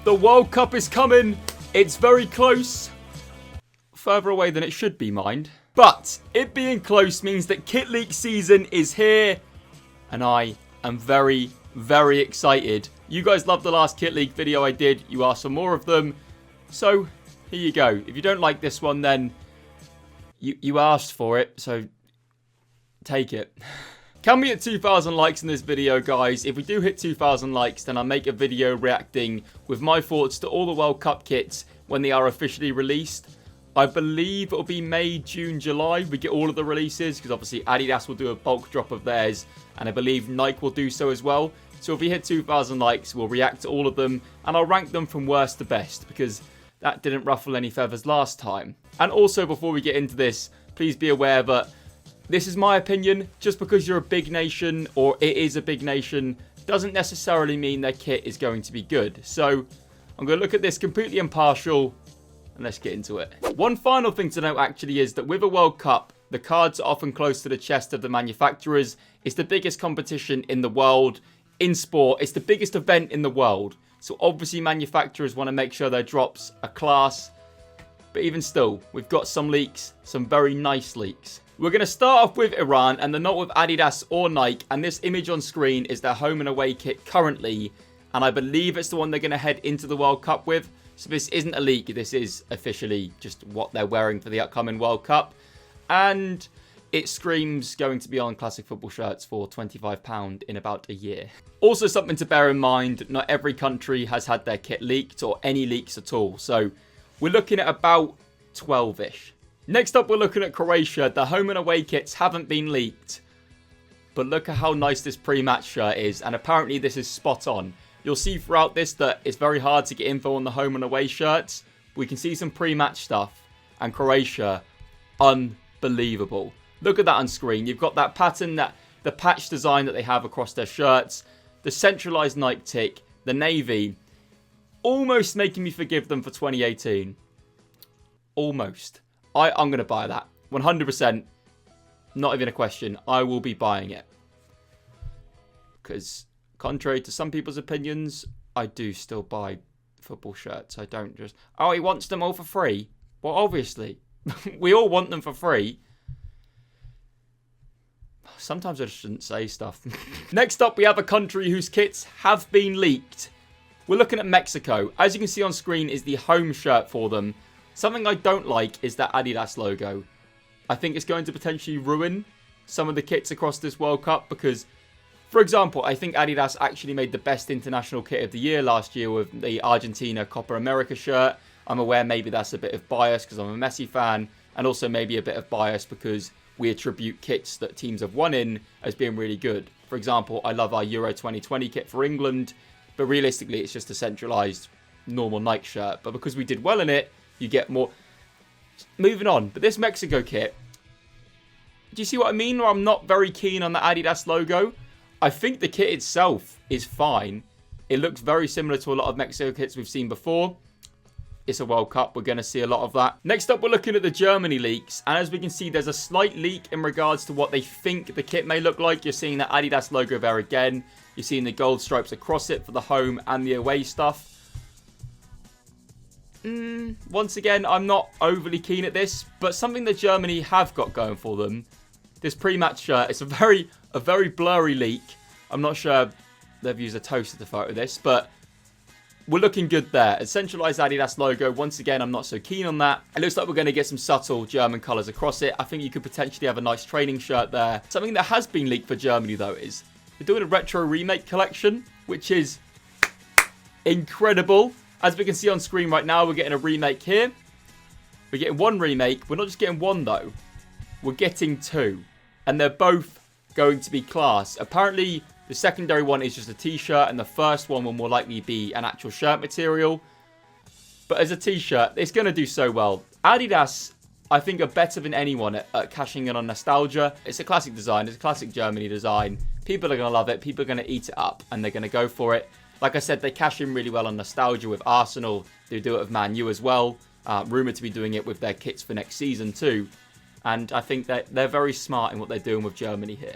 The World Cup is coming. It's very close. Further away than it should be, mind. But it being close means that kit leak season is here. And I am very, very excited. You guys loved the last kit leak video I did. You asked for more of them. So, here you go. If you don't like this one, then you asked for it. So, take it. Can we hit 2,000 likes in this video, guys? If we do hit 2,000 likes, then I'll make a video reacting with my thoughts to all the World Cup kits when they are officially released. I believe it'll be May, June, July. We get all of the releases because obviously Adidas will do a bulk drop of theirs. And I believe Nike will do so as well. So if we hit 2,000 likes, we'll react to all of them. And I'll rank them from worst to best because that didn't ruffle any feathers last time. And also before we get into this, please be aware that this is my opinion. Just because you're a big nation or it is a big nation doesn't necessarily mean their kit is going to be good. So I'm going to look at this completely impartial. And let's get into it. One final thing to note actually is that with a World Cup, the cards are often close to the chest of the manufacturers. It's the biggest competition in the world. In sport, it's the biggest event in the world. So obviously manufacturers want to make sure their drops are class. But even still, we've got some leaks, some very nice leaks. We're going to start off with Iran and they're not with Adidas or Nike. And this image on screen is their home and away kit currently. And I believe it's the one they're going to head into the World Cup with. So this isn't a leak, this is officially just what they're wearing for the upcoming World Cup. And it screams going to be on classic football shirts for £25 in about a year. Also something to bear in mind, not every country has had their kit leaked or any leaks at all. So we're looking at about 12-ish. Next up we're looking at Croatia. The home and away kits haven't been leaked. But look at how nice this pre-match shirt is. And apparently this is spot on. You'll see throughout this that it's very hard to get info on the home and away shirts. We can see some pre-match stuff. And Croatia, unbelievable. Look at that on screen. You've got that pattern, the patch design that they have across their shirts. The centralized Nike tick. The navy. Almost making me forgive them for 2018. Almost. I'm going to buy that. 100%. Not even a question. I will be buying it. Because contrary to some people's opinions, I do still buy football shirts. I don't just, oh, he wants them all for free. Well, obviously. We all want them for free. Sometimes I just shouldn't say stuff. Next up, we have a country whose kits have been leaked. We're looking at Mexico. As you can see on screen is the home shirt for them. Something I don't like is that Adidas logo. I think it's going to potentially ruin some of the kits across this World Cup because, for example, I think Adidas actually made the best international kit of the year last year with the Argentina Copa America shirt. I'm aware maybe that's a bit of bias because I'm a Messi fan, and also maybe a bit of bias because we attribute kits that teams have won in as being really good. For example, I love our Euro 2020 kit for England, but realistically it's just a centralised normal Nike shirt. But because we did well in it, you get more. Moving on, but this Mexico kit, do you see what I mean? I'm not very keen on the Adidas logo. I think the kit itself is fine. It looks very similar to a lot of Mexico kits we've seen before. It's a World Cup. We're going to see a lot of that. Next up, we're looking at the Germany leaks. And as we can see, there's a slight leak in regards to what they think the kit may look like. You're seeing the Adidas logo there again. You're seeing the gold stripes across it for the home and the away stuff. Once again, I'm not overly keen at this. But something that Germany have got going for them. This pre-match shirt, it's a very blurry leak. I'm not sure they've used a toaster to photo this, but we're looking good there. A centralized Adidas logo. Once again, I'm not so keen on that. It looks like we're going to get some subtle German colours across it. I think you could potentially have a nice training shirt there. Something that has been leaked for Germany, though, is they're doing a retro remake collection, which is incredible. As we can see on screen right now, we're getting a remake here. We're getting one remake. We're not just getting one, though. We're getting two. And they're both going to be class. Apparently, the secondary one is just a t-shirt, and the first one will more likely be an actual shirt material. But as a t-shirt, it's going to do so well. Adidas, I think, are better than anyone at cashing in on nostalgia. It's a classic design. It's a classic Germany design. People are going to love it. People are going to eat it up, and they're going to go for it. Like I said, they cash in really well on nostalgia with Arsenal. They do it with Man U as well. Rumoured to be doing it with their kits for next season too. And I think that they're very smart in what they're doing with Germany here.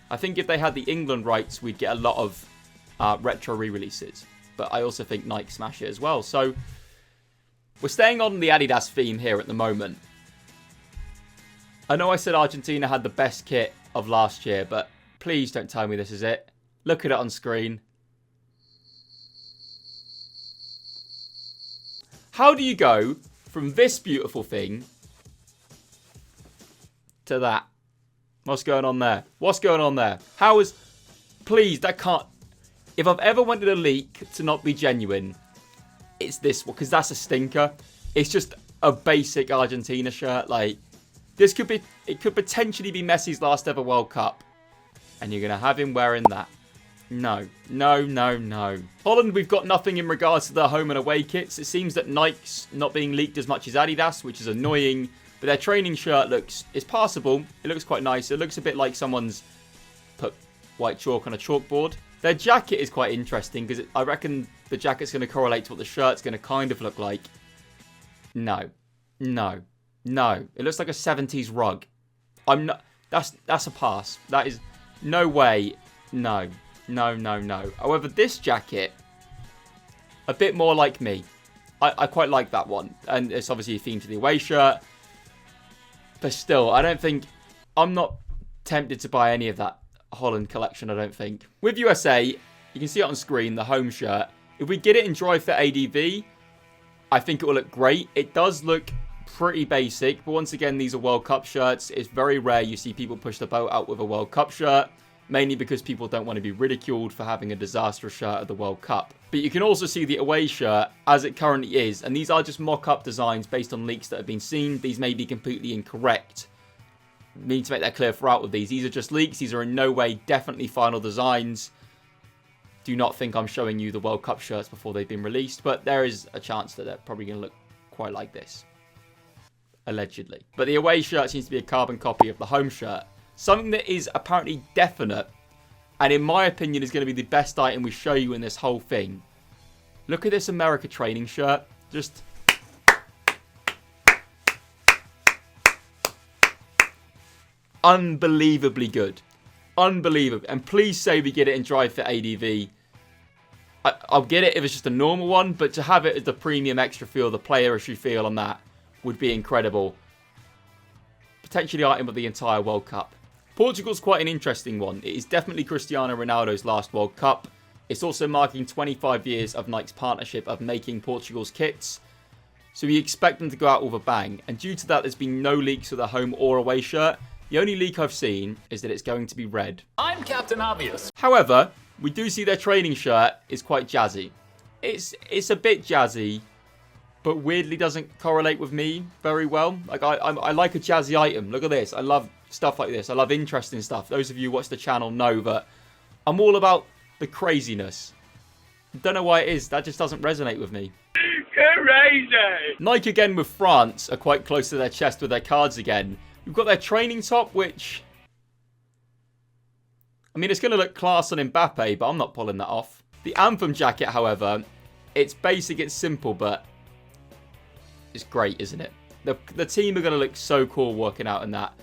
I think if they had the England rights, we'd get a lot of retro re-releases. but I also think Nike smash it as well. So we're staying on the Adidas theme here at the moment. I know I said Argentina had the best kit of last year, but please don't tell me this is it. Look at it on screen. How do you go from this beautiful thing to that? What's going on there? What's going on there? How is... Please, that can't... If I've ever wanted a leak to not be genuine, it's this one, because that's a stinker. It's just a basic Argentina shirt. Like, this could be... It could potentially be Messi's last ever World Cup. And you're going to have him wearing that. No, no, no, no. Holland, we've got nothing in regards to their home and away kits. It seems that Nike's not being leaked as much as Adidas, which is annoying. But their training shirt is passable. It looks quite nice. It looks a bit like someone's put white chalk on a chalkboard. Their jacket is quite interesting because I reckon the jacket's going to correlate to what the shirt's going to kind of look like. No, no, no. It looks like a 70s rug. I'm not. That's a pass. That is no way. No. No, no, no. However, this jacket, a bit more like me. I quite like that one. And it's obviously a theme to the away shirt. But still, I don't think... I'm not tempted to buy any of that Holland collection, I don't think. With USA, you can see it on screen, the home shirt. If we get it in dry fit ADV, I think it will look great. It does look pretty basic. But once again, these are World Cup shirts. It's very rare you see people push the boat out with a World Cup shirt. Mainly because people don't want to be ridiculed for having a disastrous shirt at the World Cup. But you can also see the away shirt as it currently is. And these are just mock-up designs based on leaks that have been seen. These may be completely incorrect. We need to make that clear throughout with these. These are just leaks. These are in no way definitely final designs. Do not think I'm showing you the World Cup shirts before they've been released. But there is a chance that they're probably going to look quite like this. Allegedly. But the away shirt seems to be a carbon copy of the home shirt. Something that is apparently definite, and in my opinion is going to be the best item we show you in this whole thing. Look at this America training shirt. Just... unbelievably good. Unbelievable. And please say we get it in dry fit ADV. I'll get it if it's just a normal one, but to have it as the premium extra feel, the player issue feel on that would be incredible. Potentially item of the entire World Cup. Portugal's quite an interesting one. It is definitely Cristiano Ronaldo's last World Cup. It's also marking 25 years of Nike's partnership of making Portugal's kits. So we expect them to go out with a bang. And due to that, there's been no leaks of the home or away shirt. The only leak I've seen is that it's going to be red. I'm Captain Obvious. However, we do see their training shirt is quite jazzy. It's a bit jazzy, but weirdly doesn't correlate with me very well. Like I like a jazzy item. Look at this. I love stuff like this. I love interesting stuff. Those of you who watch the channel know that I'm all about the craziness. Don't know why it is. That just doesn't resonate with me. Crazy! Nike again with France are quite close to their chest with their cards again. We've got their training top, which... I mean, it's going to look class on Mbappe, but I'm not pulling that off. The Anthem jacket, however, it's basic, it's simple, but it's great, isn't it? The team are going to look so cool working out in that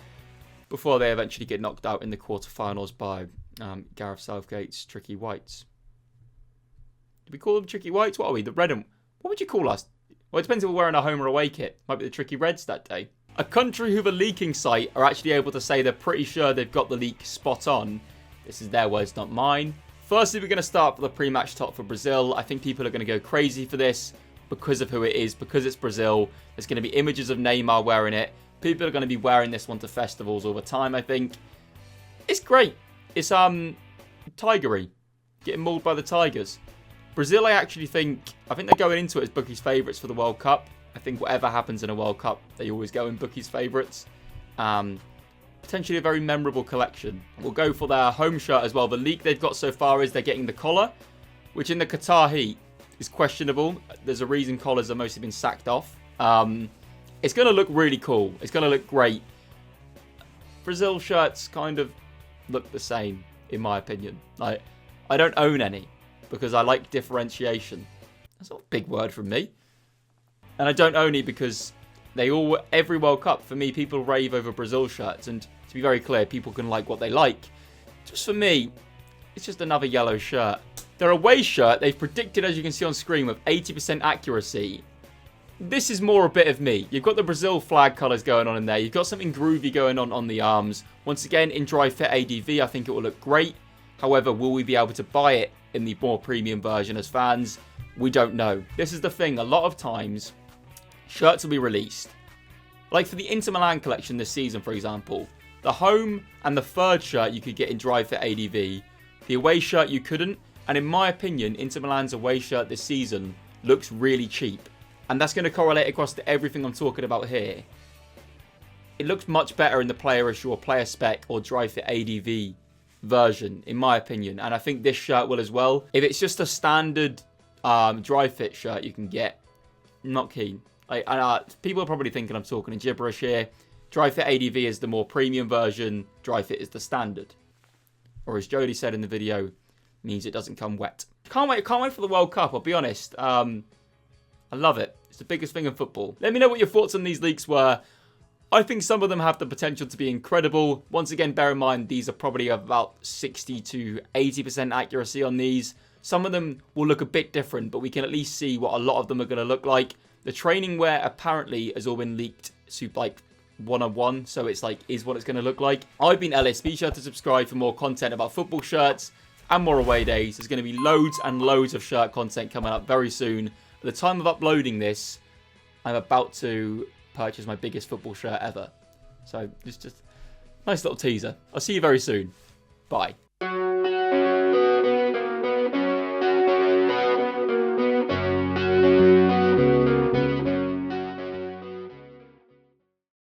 before they eventually get knocked out in the quarterfinals by Gareth Southgate's Tricky Whites. Do we call them Tricky Whites? What are we? The red and... What would you call us? Well, it depends if we're wearing a home or away kit. Might be the Tricky Reds that day. A country who the leaking site are actually able to say they're pretty sure they've got the leak spot on. This is their words, not mine. Firstly, we're going to start with the pre-match top for Brazil. I think people are going to go crazy for this because of who it is, because it's Brazil. There's going to be images of Neymar wearing it. People are going to be wearing this one to festivals all the time, I think. It's great. It's tigery. Getting mauled by the Tigers. Brazil, I think they're going into it as bookies' favourites for the World Cup. I think whatever happens in a World Cup, they always go in bookies' favourites. Potentially a very memorable collection. We'll go for their home shirt as well. The leak they've got so far is they're getting the collar, which in the Qatar heat is questionable. There's a reason collars have mostly been sacked off. It's going to look really cool. It's going to look great. Brazil shirts kind of look the same, in my opinion. Like, I don't own any because I like differentiation. That's not a big word from me. And I don't own any because every World Cup, for me, people rave over Brazil shirts. And to be very clear, people can like what they like. Just for me, it's just another yellow shirt. Their away shirt, they've predicted, as you can see on screen, with 80% accuracy. This is more a bit of me. You've got the Brazil flag colours going on in there. You've got something groovy going on the arms. Once again, in dry fit ADV, I think it will look great. However, will we be able to buy it in the more premium version as fans? We don't know. This is the thing. A lot of times, shirts will be released. Like for the Inter Milan collection this season, for example, the home and the third shirt you could get in dry fit ADV. The away shirt you couldn't. And in my opinion, Inter Milan's away shirt this season looks really cheap. And that's going to correlate across to everything I'm talking about here. It looks much better in the player issue or player spec or dry fit ADV version, in my opinion. And I think this shirt will as well. If it's just a standard dry fit shirt you can get, I'm not keen. People are probably thinking I'm talking in gibberish here. Dry fit ADV is the more premium version. Dry fit is the standard. Or as Jody said in the video, means it doesn't come wet. Can't wait for the World Cup, I'll be honest. I love it. It's the biggest thing in football. Let me know what your thoughts on these leaks were. I think some of them have the potential to be incredible. Once again, bear in mind, these are probably about 60 to 80% accuracy on these. Some of them will look a bit different, but we can at least see what a lot of them are going to look like. The training wear apparently has all been leaked like one-on-one, so it's like, is what it's going to look like. I've been Ellis. Be sure to subscribe for more content about football shirts and more away days. There's going to be loads and loads of shirt content coming up very soon. At the time of uploading this, I'm about to purchase my biggest football shirt ever. So, just nice little teaser. I'll see you very soon. Bye.